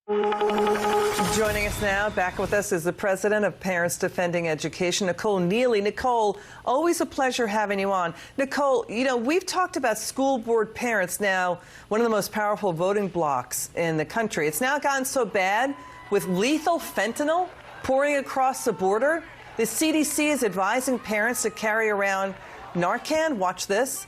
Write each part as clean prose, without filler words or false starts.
Joining us now, back with us, is the president of Parents Defending Education, Nicole Neily. Nicole, always a pleasure having you on. Nicole, you know, we've talked about school board parents now, one of the most powerful voting blocs in the country. It's now gotten so bad with lethal fentanyl pouring across the border. The CDC is advising parents to carry around Narcan. Watch this.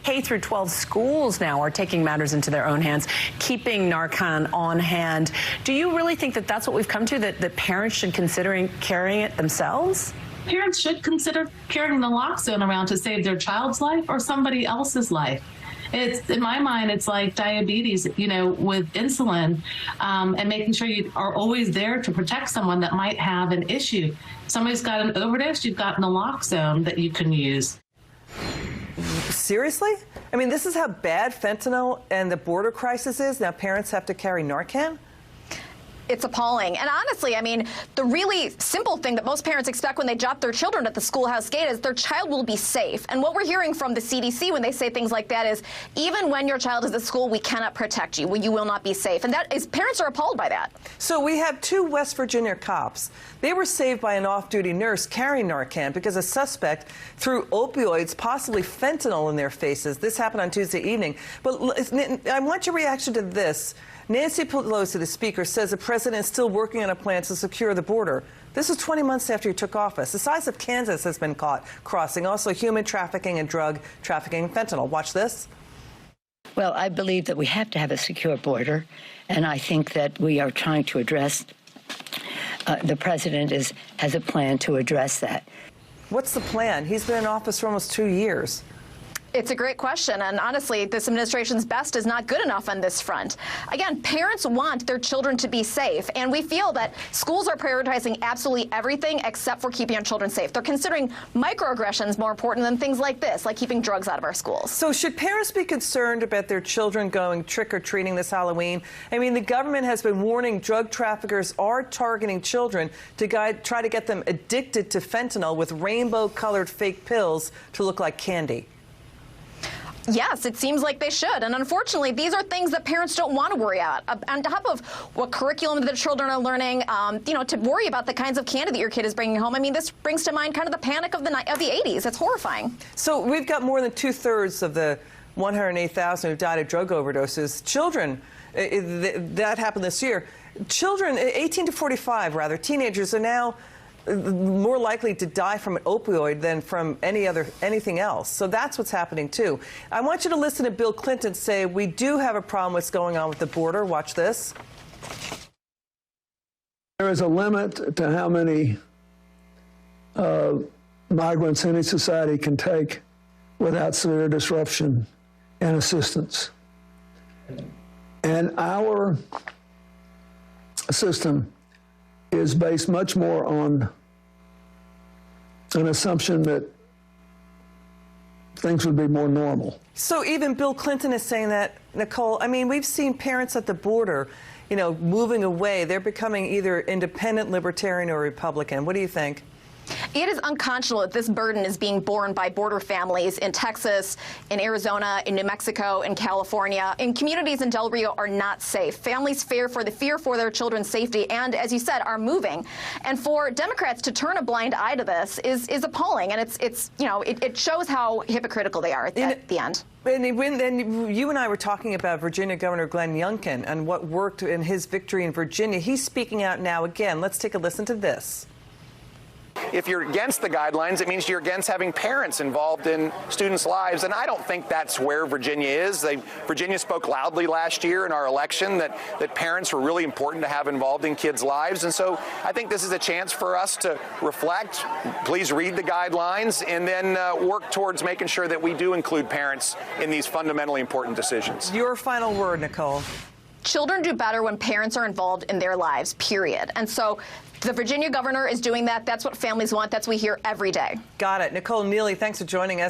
K through 12 schools now are taking matters into their own hands, keeping Narcan on hand. Do you really think that that's what we've come to, that parents should consider carrying it themselves? Parents should consider carrying naloxone around to save their child's life or somebody else's life. It's, in my mind, it's like diabetes, you know, with insulin, and making sure you are always there to protect someone that might have an issue. If somebody's got an overdose, you've got naloxone that you can use. Seriously? I mean, this is how bad fentanyl and the border crisis is. Now parents have to carry Narcan? It's appalling. And honestly, I mean, the really simple thing that most parents expect when they drop their children at the schoolhouse gate is their child will be safe. And what we're hearing from the CDC when they say things like that is, even when your child is at school, we cannot protect you. You will not be safe. And that is, parents are appalled by that. So we have two West Virginia cops. They were saved by an off-duty nurse carrying Narcan because a suspect threw opioids, possibly fentanyl, in their faces. This happened on Tuesday evening. But I want your reaction to this. Nancy Pelosi, the speaker, says the president is still working on a plan to secure the border. This is 20 months after he took office. The size of Kansas has been caught crossing, also human trafficking and drug trafficking and fentanyl. Watch this. Well, I believe that we have to have a secure border, and I think that we are trying to address, the president has a plan to address that. What's the plan? He's been in office for almost 2 years. It's a great question, and honestly, this administration's best is not good enough on this front. Again, parents want their children to be safe, and we feel that schools are prioritizing absolutely everything except for keeping our children safe. They're considering microaggressions more important than things like this, like keeping drugs out of our schools. So should parents be concerned about their children going trick-or-treating this Halloween? I mean, the government has been warning drug traffickers are targeting children to try to get them addicted to fentanyl with rainbow-colored fake pills to look like candy. Yes, it seems like they should. And unfortunately, these are things that parents don't want to worry about. On top of what curriculum their children are learning, you know, to worry about the kinds of candy that your kid is bringing home. I mean, this brings to mind kind of the panic of the 80s. It's horrifying. So we've got more than 2/3 of the 108,000 who died of drug overdoses. Children, that happened this year. Children, 18 to 45, rather, teenagers are now more likely to die from an opioid than from anything else. So that's what's happening too. I want you to listen to Bill Clinton say we do have a problem with what's going on with the border. Watch this. There is a limit to how many migrants any society can take without severe disruption and assistance. And our system is based much more on an assumption that things would be more normal. So even Bill Clinton is saying that, Nicole. I mean, we've seen parents at the border, you know, moving away. They're becoming either independent, libertarian, or Republican. What do you think? It is unconscionable that this burden is being borne by border families in Texas, in Arizona, in New Mexico, in California. And communities in Del Rio are not safe. Families fear for their children's safety and, as you said, are moving. And for Democrats to turn a blind eye to this is appalling. And it's you know, it shows how hypocritical they are at the end. And you and I were talking about Virginia Governor Glenn Youngkin and what worked in his victory in Virginia. He's speaking out now again. Let's take a listen to this. If you're against the guidelines, it means you're against having parents involved in students' lives, and I don't think that's where Virginia is. Virginia spoke loudly last year in our election that parents were really important to have involved in kids' lives, and so I think this is a chance for us to reflect, please read the guidelines, and then work towards making sure that we do include parents in these fundamentally important decisions. Your final word, Nicole. Children do better when parents are involved in their lives, period. And so the Virginia governor is doing that. That's what families want. That's what we hear every day. Got it. Nicole Neily, thanks for joining us.